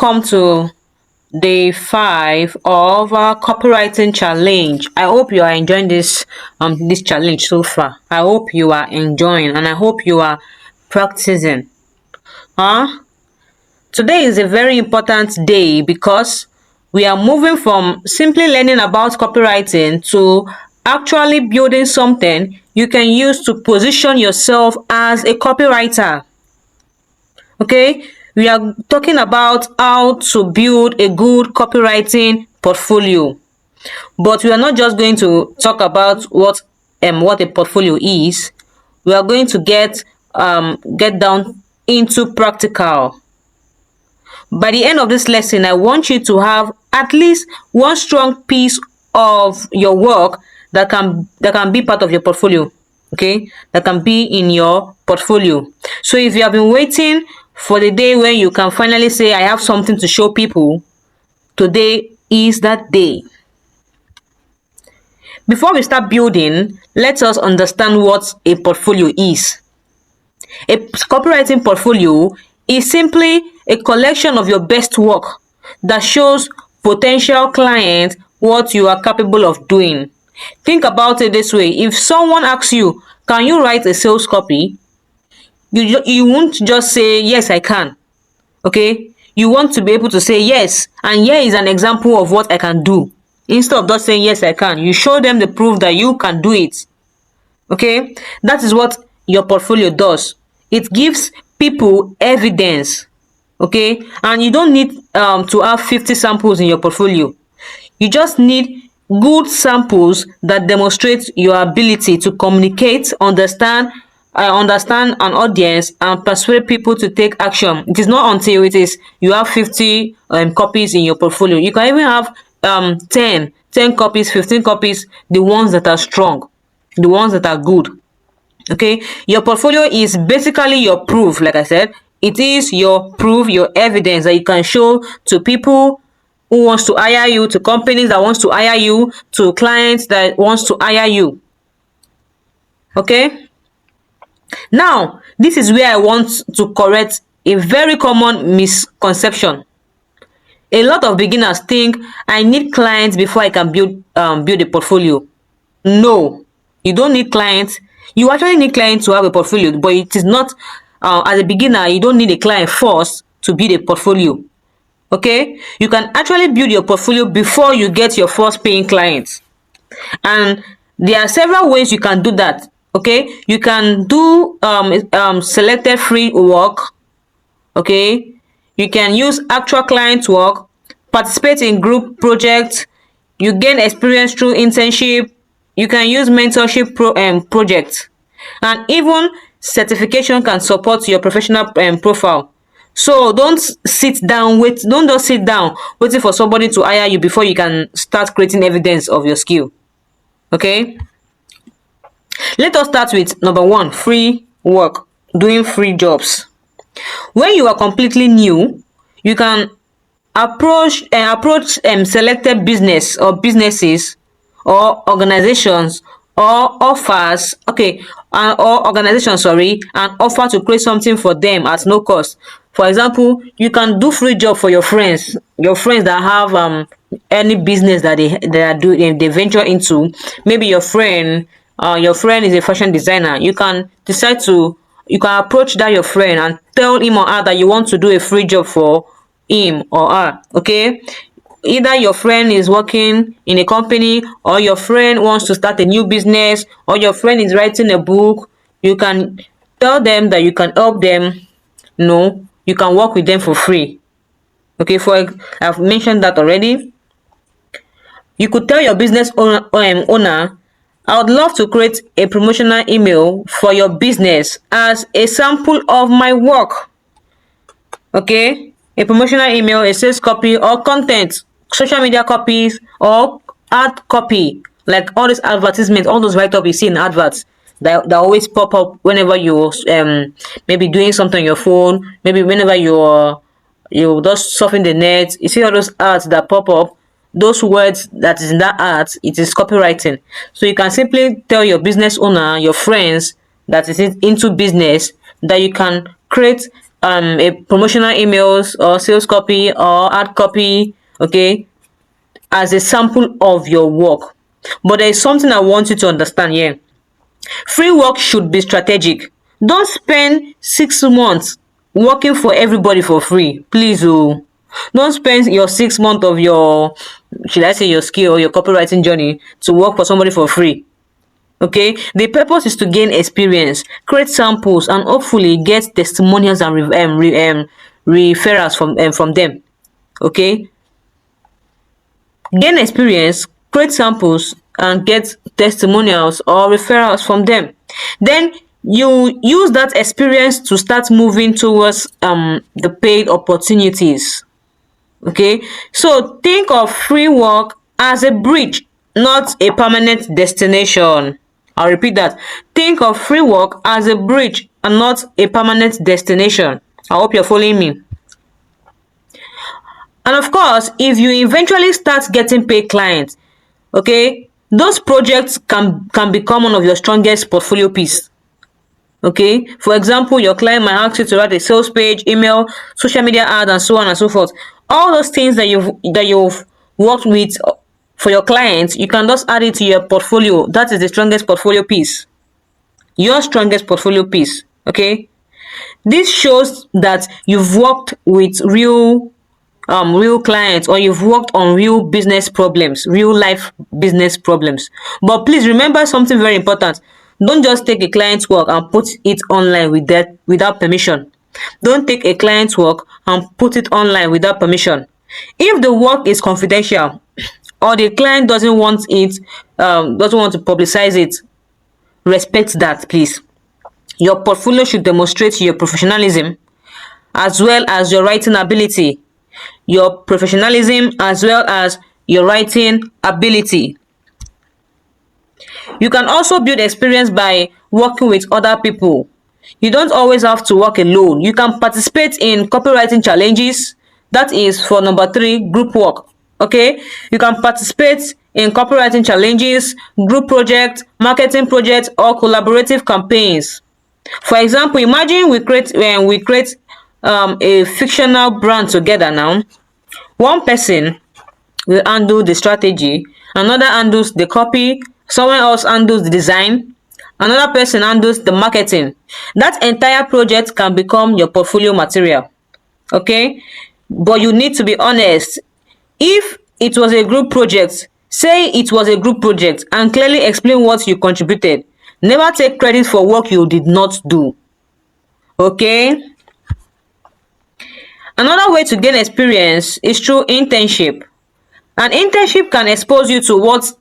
welcome to day 5 of our copywriting challenge. I hope you are enjoying this challenge so far. I hope you are enjoying and I hope you are practicing. Huh? Today is a very important day because we are moving from simply learning about copywriting to actually building something you can use to position yourself as a copywriter. Okay, we are talking about how to build a good copywriting portfolio. But we are not just going to talk about what a portfolio is. We are going to get down into practical. By the end of this lesson, I want you to have at least one strong piece of your work that can be part of your portfolio. Okay, that can be in your portfolio. So if you have been waiting for the day when you can finally say, I have something to show people, today is that day. Before we start building, let us understand what a portfolio is. A copywriting portfolio is simply a collection of your best work that shows potential clients what you are capable of doing. Think about it this way. If someone asks you, can you write a sales copy? You won't just say, yes, I can. Okay? You want to be able to say yes. And here is an example of what I can do. Instead of just saying, yes, I can, you show them the proof that you can do it. Okay? That is what your portfolio does. It gives people evidence. Okay? And you don't need to have 50 samples in your portfolio. You just need good samples that demonstrate your ability to communicate, understand an audience and persuade people to take action. It is not until you have 50 copies in your portfolio. You can even have 10 copies, 15 copies, the ones that are strong, the ones that are good. Okay, your portfolio is basically your proof. Like I said, it is your proof, your evidence that you can show to people who wants to hire you, to companies that wants to hire you, to clients that wants to hire you. Okay, now this is where I want to correct a very common misconception. A lot of beginners think I need clients before I can build a portfolio. No, you don't need clients. You actually need clients to have a portfolio, but it is not as a beginner, you don't need a client first to build a portfolio. Okay, you can actually build your portfolio before you get your first paying clients, and there are several ways you can do that. Okay, you can do selected free work. Okay, you can use actual client work, participate in group projects, you gain experience through internship, you can use mentorship projects, and even certification can support your professional profile. So don't just sit down waiting for somebody to hire you before you can start creating evidence of your skill. Okay, let us start with number 1, free work, doing free jobs. When you are completely new, you can approach selected businesses or organizations or offers or organizations, and offer to create something for them at no cost. For example, you can do free job for your friends that have any business that they venture into. Maybe your friend is a fashion designer. You can approach that your friend and tell him or her that you want to do a free job for him or her. Okay, either your friend is working in a company, or your friend wants to start a new business, or your friend is writing a book. You can tell them that you can help them. No, you can work with them for free. Okay, I've mentioned that already. You could tell your business owner, I would love to create a promotional email for your business as a sample of my work. Okay, a promotional email, a sales copy or content, social media copies or ad copy, like all these advertisements, all those write-up you see in adverts that always pop up whenever you maybe doing something on your phone, maybe whenever you just surfing the net, you see all those ads that pop up. Those words that is in that ad, it is copywriting. So you can simply tell your business owner, your friends that is into business, that you can create a promotional emails or sales copy or ad copy, okay, as a sample of your work. But there is something I want you to understand here. Free work should be strategic. Don't spend 6 months working for everybody for free. Please, oh. Don't spend your 6 months of your, should I say, your skill or your copywriting journey to work for somebody for free. Okay, the purpose is to gain experience, create samples, and hopefully get testimonials and referrals from them. Okay, gain experience, create samples, and get testimonials or referrals from them. Then you use that experience to start moving towards the paid opportunities. Okay, so think of free work as a bridge, not a permanent destination. I'll repeat that. Think of free work as a bridge and not a permanent destination. I hope you're following me. And of course, if you eventually start getting paid clients, okay, those projects can become one of your strongest portfolio piece. Okay, for example, your client might ask you to write a sales page, email, social media ad, and so on and so forth. All those things that you've worked with for your clients, you can just add it to your portfolio. That is the strongest portfolio piece. Your strongest portfolio piece. Okay, this shows that you've worked with real clients, or you've worked on real business problems, real life business problems. But please remember something very important. Don't just take a client's work and put it online without permission. Don't take a client's work and put it online without permission. If the work is confidential or the client doesn't want to publicize it, respect that, please. Your portfolio should demonstrate your professionalism as well as your writing ability. Your professionalism as well as your writing ability. You can also build experience by working with other people. You don't always have to work alone. You can participate in copywriting challenges. That is for number 3, group work. Okay, you can participate in copywriting challenges, group projects, marketing projects, or collaborative campaigns. For example, imagine we create a fictional brand together now. One person will handle the strategy, another handles the copy, someone else handles the design, another person handles the marketing. That entire project can become your portfolio material. Okay, but you need to be honest. If it was a group project, say it was a group project and clearly explain what you contributed. Never take credit for work you did not do. Okay, another way to gain experience is through internship. An internship can expose you to what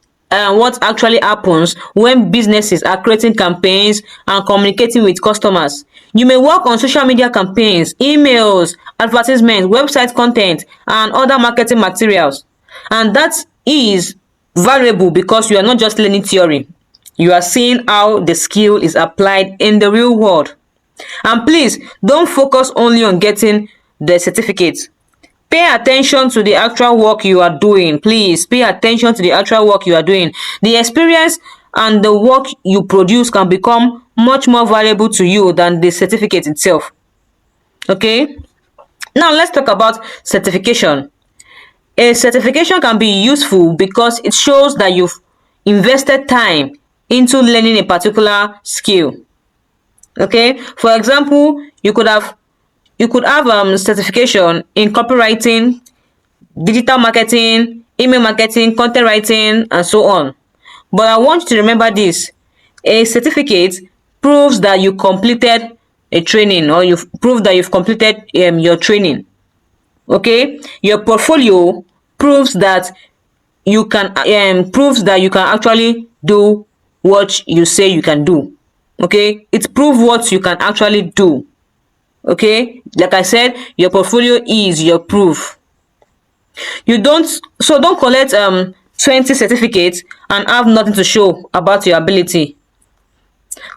actually happens when businesses are creating campaigns and communicating with customers. You may work on social media campaigns, emails, advertisements, website content, and other marketing materials. And that is valuable because you are not just learning theory. You are seeing how the skill is applied in the real world. And please, don't focus only on getting the certificate. Pay attention to the actual work you are doing. Please pay attention to the actual work you are doing. The experience and the work you produce can become much more valuable to you than the certificate itself. Okay, now let's talk about certification. A certification can be useful because it shows that you've invested time into learning a particular skill. Okay, for example, you could have certification in copywriting, digital marketing, email marketing, content writing, and so on. But I want you to remember this: a certificate proves that you completed a training, or you've proved that you've completed your training. Okay, your portfolio proves that you can actually do what you say you can do. Okay, it proves what you can actually do. Okay, like I said, your portfolio is your proof. Don't collect 20 certificates and have nothing to show about your ability.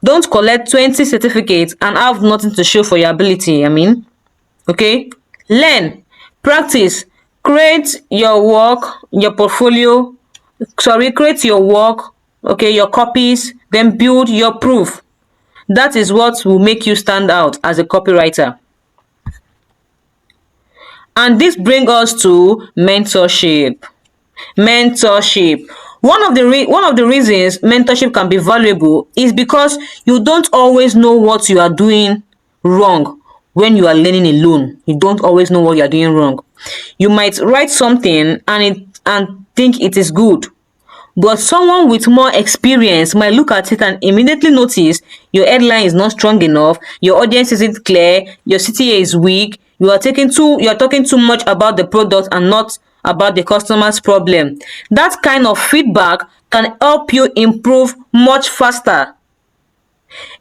Don't collect 20 certificates and have nothing to show for your ability. Okay, learn, practice, create your work, your portfolio. Sorry, create your work, okay, your copies, then build your proof. That is what will make you stand out as a copywriter. And this brings us to mentorship. Mentorship. One of the reasons mentorship can be valuable is because you don't always know what you are doing wrong when you are learning alone. You don't always know what you are doing wrong. You might write something and think it is good, but someone with more experience might look at it and immediately notice your headline is not strong enough, your audience isn't clear, your CTA is weak, you are talking too much about the product and not about the customer's problem. That kind of feedback can help you improve much faster.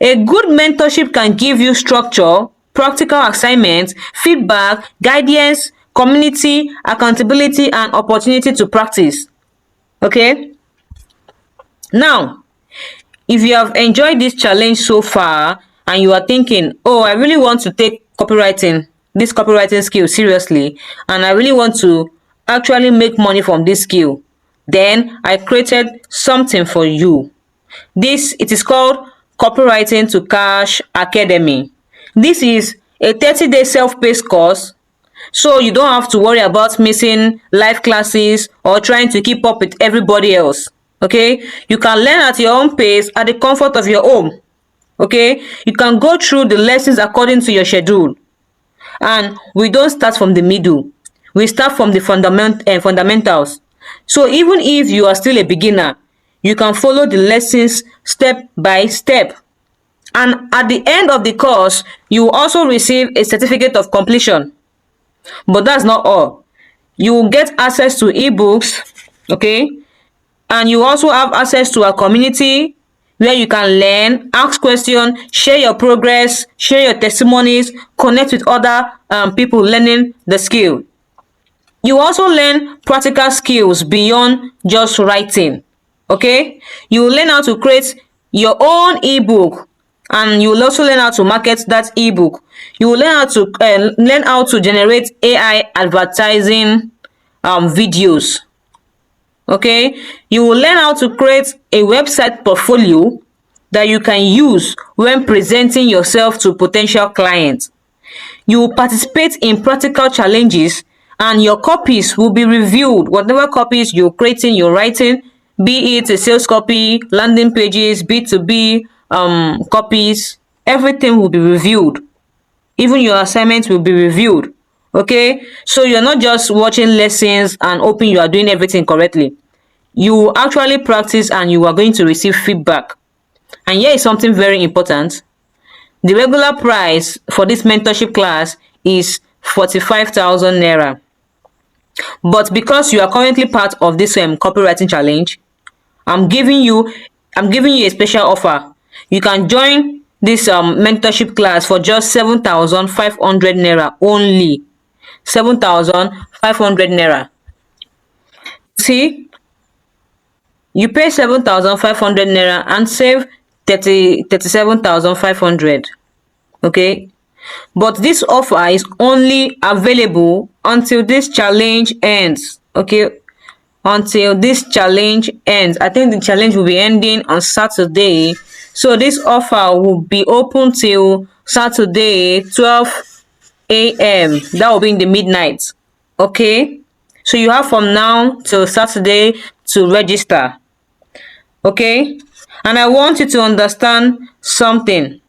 A good mentorship can give you structure, practical assignments, feedback, guidance, community, accountability, and opportunity to practice. Okay? Now, if you have enjoyed this challenge so far and you are thinking, oh, I really want to take this copywriting skill seriously, and I really want to actually make money from this skill, then I created something for you. It is called Copywriting to Cash Academy. This is a 30-day self-paced course, so you don't have to worry about missing live classes or trying to keep up with everybody else. Okay, you can learn at your own pace at the comfort of your home. Okay, you can go through the lessons according to your schedule, and we don't start from the middle, we start from the fundamentals. So even if you are still a beginner, you can follow the lessons step by step, and at the end of the course you will also receive a certificate of completion. But that's not all. You will get access to ebooks. Okay, and you also have access to our community where you can learn, ask questions, share your progress, share your testimonies, connect with other people learning the skill. You also learn practical skills beyond just writing. Okay, you will learn how to create your own ebook, and you will also learn how to market that ebook. You will learn how to generate AI advertising videos. Okay, you will learn how to create a website portfolio that you can use when presenting yourself to potential clients. You will participate in practical challenges, and your copies will be reviewed. Whatever copies you're writing, be it a sales copy, landing pages, B2B copies, everything will be reviewed. Even your assignments will be reviewed. Okay, so you're not just watching lessons and hoping you are doing everything correctly. You will actually practice and you are going to receive feedback. And here is something very important. The regular price for this mentorship class is 45,000 naira. But because you are currently part of this copywriting challenge, I'm giving you I'm giving you a special offer. You can join this mentorship class for just 7,500 naira only. 7,500 naira. See, you pay 7,500 naira and save 37,500. Okay, but this offer is only available until this challenge ends. Okay, until this challenge ends. I think the challenge will be ending on Saturday, so this offer will be open till Saturday 12 a.m. That will be in the midnight. Okay, so you have from now till Saturday to register. Okay, and I want you to understand something.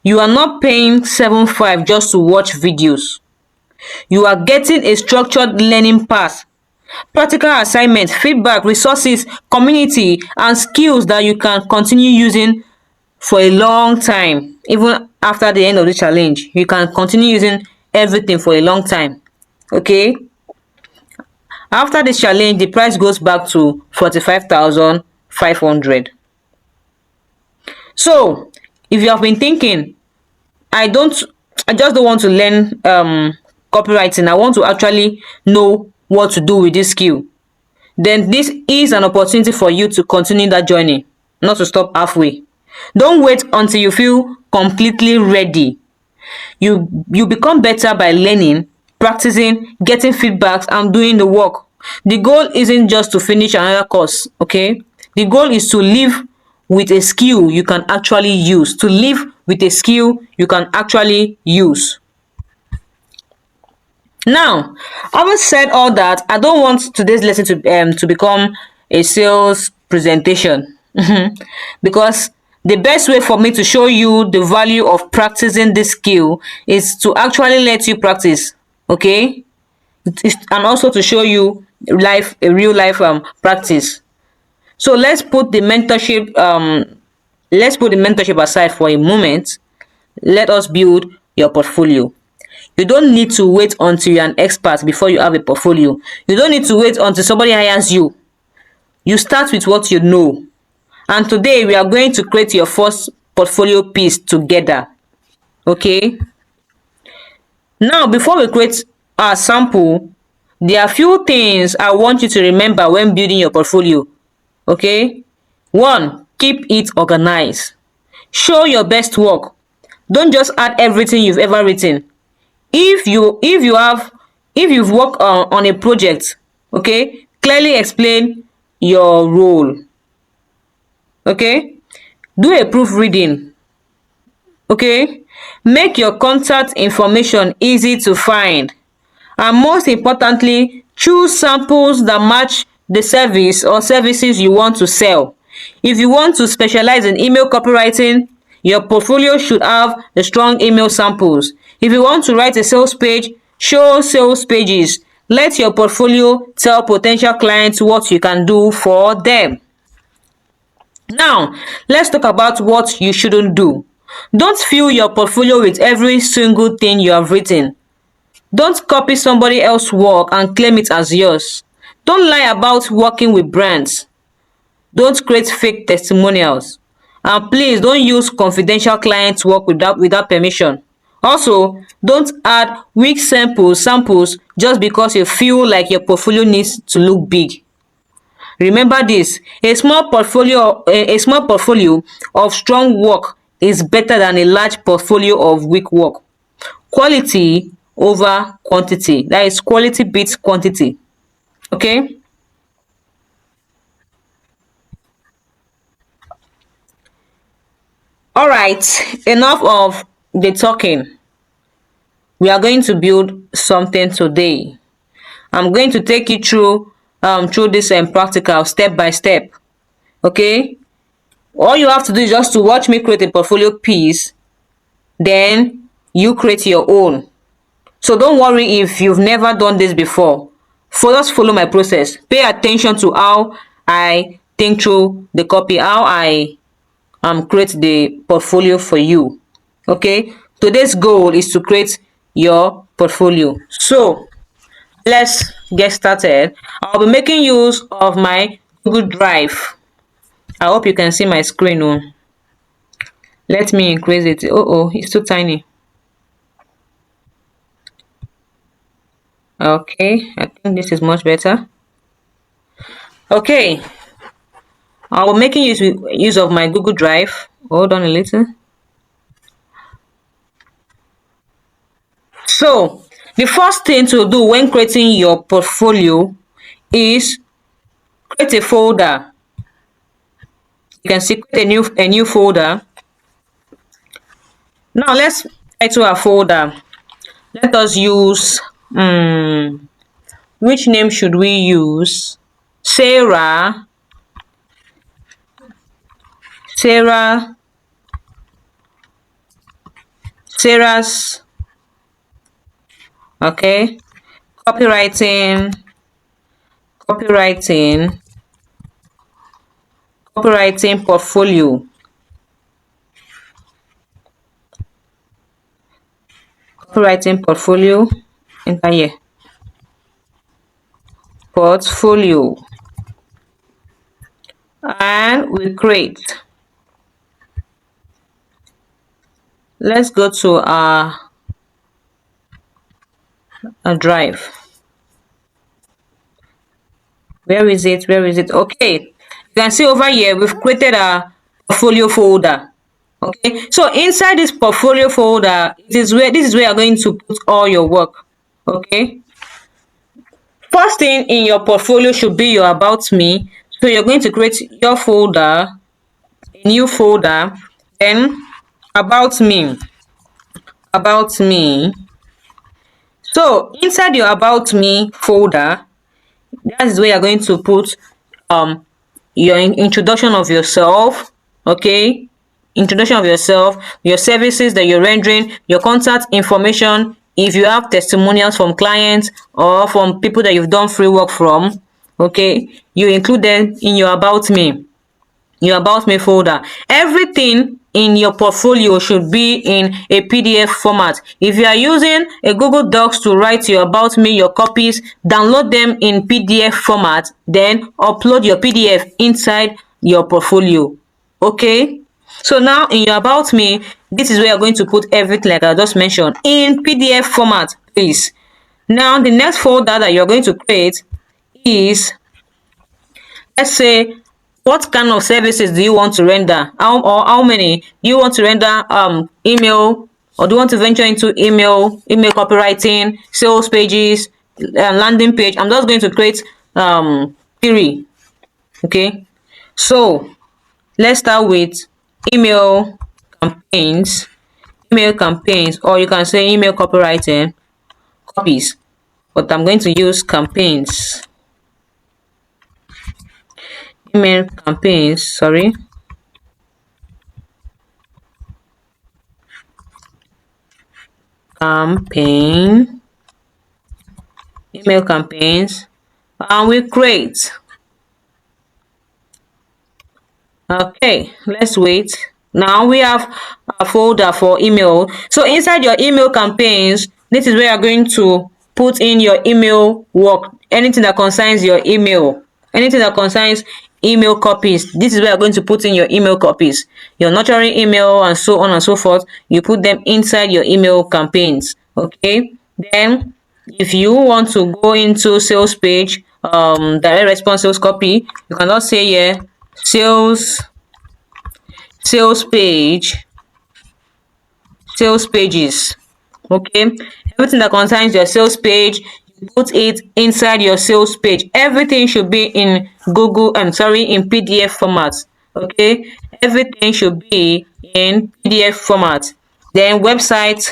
You are not paying 7,500 just to watch videos. You are getting a structured learning path, practical assignments, feedback, resources, community, and skills that you can continue using for a long time. Even after the end of the challenge, you can continue using everything for a long time. Okay, after this challenge, the price goes back to 45,500. So if you have been thinking, I don't I just don't want to learn copywriting, I want to actually know what to do with this skill, then this is an opportunity for you to continue that journey, not to stop halfway. Don't wait until you feel completely ready. You become better by learning, practicing, getting feedbacks, and doing the work. The goal isn't just to finish another course. Okay, the goal is to live with a skill you can actually use, to live with a skill you can actually use. Now, having said all that, I don't want today's lesson to become a sales presentation. Because the best way for me to show you the value of practicing this skill is to actually let you practice. Okay, and also to show you a real life practice. So let's put the mentorship aside for a moment. Let us build your portfolio. You don't need to wait until you're an expert before you have a portfolio. You don't need to wait until somebody hires you. You start with what you know. And today we are going to create your first portfolio piece together. Okay? Now, before we create our sample, there are few things I want you to remember when building your portfolio. Okay? One, keep it organized. Show your best work. Don't just add everything you've ever written. If you've worked on a project, okay, clearly explain your role. Okay, do a proofreading. Okay, make your contact information easy to find, and most importantly, choose samples that match the service or services you want to sell. If you want to specialize in email copywriting, your portfolio should have the strong email samples. If you want to write a sales page, show sales pages. Let your portfolio tell potential clients what you can do for them. Now, let's talk about what you shouldn't do. Don't fill your portfolio with every single thing you have written. Don't copy somebody else's work and claim it as yours. Don't lie about working with brands. Don't create fake testimonials. And please don't use confidential clients' work without permission. Also, don't add weak samples just because you feel like your portfolio needs to look big. Remember this, a small portfolio of strong work is better than a large portfolio of weak work. Quality over quantity. That is, quality beats quantity. Okay? All right, enough of the talking. We are going to build something today. I'm going to take you through this practical step by step. Okay? All you have to do is just to watch me create a portfolio piece, then you create your own. So don't worry if you've never done this before. Just follow my process. Pay attention to how I think through the copy, how I create the portfolio for you. Okay, today's goal is to create your portfolio. So let's get started. I'll be making use of my Google Drive. I hope you can see my screen. Oh, let me increase it. Oh, it's too tiny. Okay, I think this is much better. Okay, I'll be making use of my Google Drive. Hold on a little. So the first thing to do when creating your portfolio is create a folder. You can see, create a new folder. Now let's title our folder. Let us use which name should we use? Sarah. Sarah's. Okay. Copywriting. Copywriting portfolio. Copywriting portfolio. Enter here. Portfolio. And we create. Let's go to our drive. Where is it? Okay, you can see over here we've created a portfolio folder. Okay, so inside this portfolio folder, this is where you're going to put all your work. Okay, first thing in your portfolio should be your about me. So you're going to create your folder, a new folder, then about me. So inside your about me folder, that is where you're going to put um your introduction of yourself. Okay, introduction of yourself, your services that you're rendering, your contact information, if you have testimonials from clients or from people that you've done free work from. Okay, you include them in your about me folder. Everything in your portfolio should be in a PDF format. If you are using a Google Docs to write your about me, your copies, download them in PDF format, then upload your PDF inside your portfolio. Okay, so now in your about me, this is where you're going to put everything like I just mentioned in PDF format, please. Now the next folder that you're going to create is, let's say, what kind of services do you want to render? How many? Do you want to render email, or do you want to venture into email copywriting, sales pages, landing page? I'm just going to create 3. Okay, so let's start with email campaigns, or you can say email copywriting copies, but I'm going to use campaigns. Email campaigns, sorry. Campaign, email campaigns, and we create. Okay, let's wait. Now we have a folder for email. So inside your email campaigns, this is where you're going to put in your email work, anything that concerns your email, anything that concerns email copies. This is where you're going to put in your email copies, your nurturing email, and so on and so forth. You put them inside your email campaigns. Okay, then if you want to go into sales page, direct response sales copy, you can just say here sales page, sales pages. Okay, everything that concerns your sales page, you put it inside your sales page. Everything should be in in PDF format. Okay, everything should be in PDF format. Then website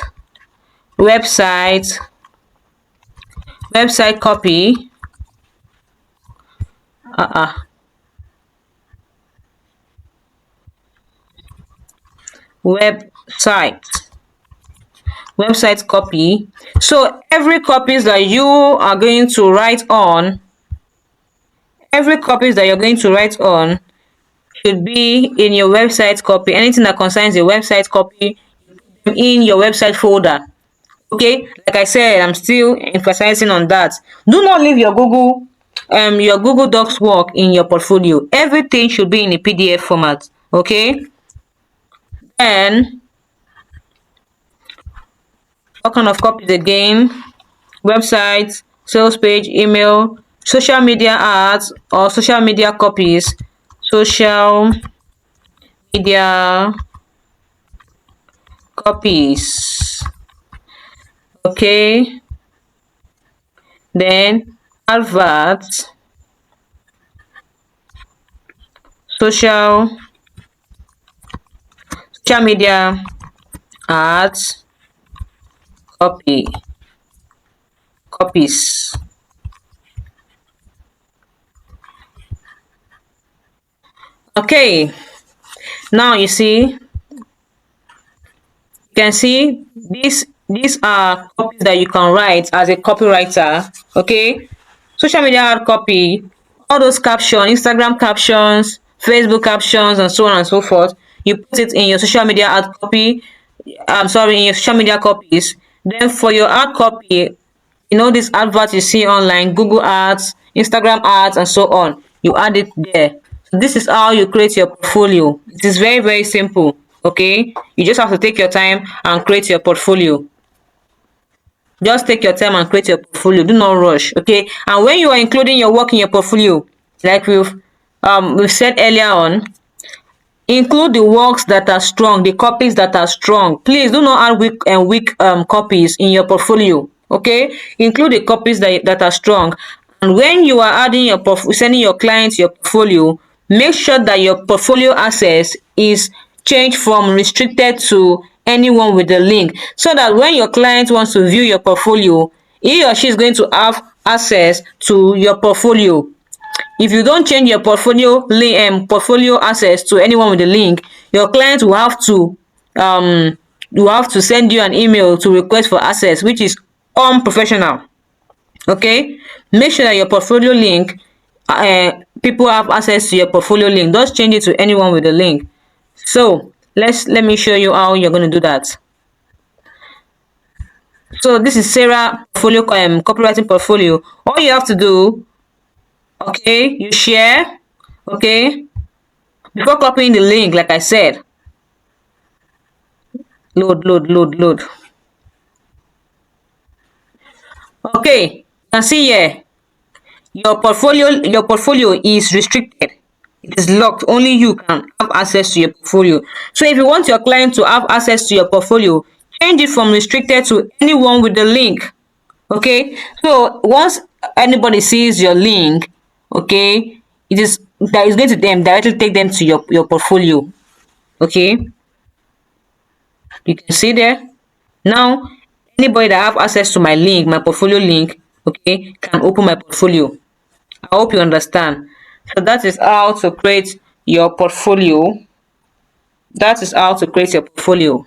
copy, uh website copy. So every copies that you are going to write on, should be in your website copy. Anything that concerns your website copy in your website folder. Okay, like I said, I'm still emphasizing on that. Do not leave your Google Docs work in your portfolio. Everything should be in a PDF format. Okay, and what kind of copies again? Websites, sales page, email, social media ads or social media copies, social media copies. Okay, then adverts, social media ads, copies. Okay, now you can see these are copies that you can write as a copywriter. Okay, social media ad copy, all those captions, Instagram captions, Facebook captions, and so on and so forth. You put it in your social media ad copy. I'm sorry, in your social media copies. Then for your ad copy, this advert you see online, Google ads, Instagram ads, and so on, you add it there. So this is how you create your portfolio. It is very, very simple. Okay, you just have to take your time and create your portfolio. Just take your time and create your portfolio. Do not rush. Okay, and when you are including your work in your portfolio, like we've said earlier on, include the works that are strong, the copies that are strong. Please do not add weak copies in your portfolio. Okay, include the copies that are strong. And when you are sending your clients your portfolio, make sure that your portfolio access is changed from restricted to anyone with the link, so that when your client wants to view your portfolio, he or she is going to have access to your portfolio. If you don't change your portfolio access to anyone with the link, your client will have to send you an email to request for access, which is unprofessional. Okay, make sure that your portfolio link, people have access to your portfolio link. Just change it to anyone with the link. So let me show you how you're going to do that. So this is Sarah portfolio, copywriting portfolio. All you have to do, okay, you share, okay, before copying the link, like I said, load. Okay, you can see here, your portfolio is restricted. It is locked. Only you can have access to your portfolio. So if you want your client to have access to your portfolio, change it from restricted to anyone with the link. Okay, so once anybody sees your link, okay, that is going to them directly take them to your portfolio. Okay, you can see there. Now, anybody that have access to my link, my portfolio link, okay, can open my portfolio. I hope you understand. So that is how to create your portfolio. That is how to create your portfolio.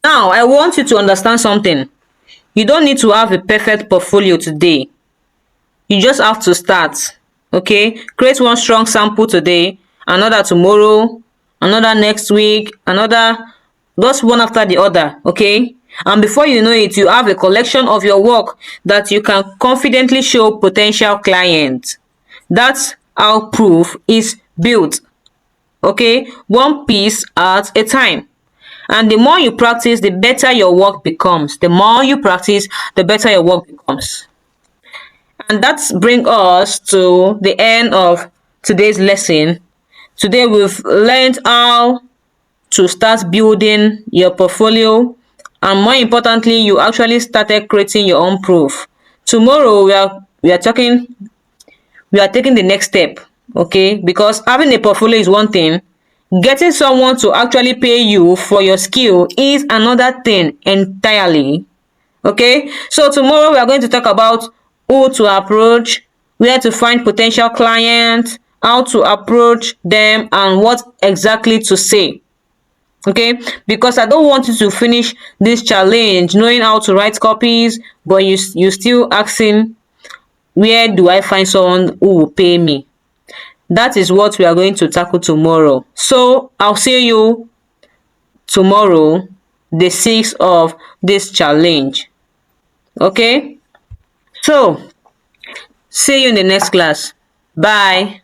Now, I want you to understand something. You don't need to have a perfect portfolio today. You just have to start. Okay, create one strong sample today, another tomorrow, another next week, another, just one after the other. Okay, and before you know it, you have a collection of your work that you can confidently show potential clients. That's how proof is built. Okay, one piece at a time. And the more you practice, the better your work becomes. The more you practice, the better your work becomes. And that's bring us to the end of today's lesson. Today we've learned how to start building your portfolio, and more importantly, you actually started creating your own proof. Tomorrow we are taking the next step. Okay, because having a portfolio is one thing, getting someone to actually pay you for your skill is another thing entirely. Okay, so tomorrow we are going to talk about who to approach, where to find potential clients, how to approach them, and what exactly to say. Okay, because I don't want you to finish this challenge knowing how to write copies, but you still asking, where do I find someone who will pay me? That is what we are going to tackle tomorrow. So I'll see you tomorrow, the 6th of this challenge. Okay, so see you in the next class. Bye.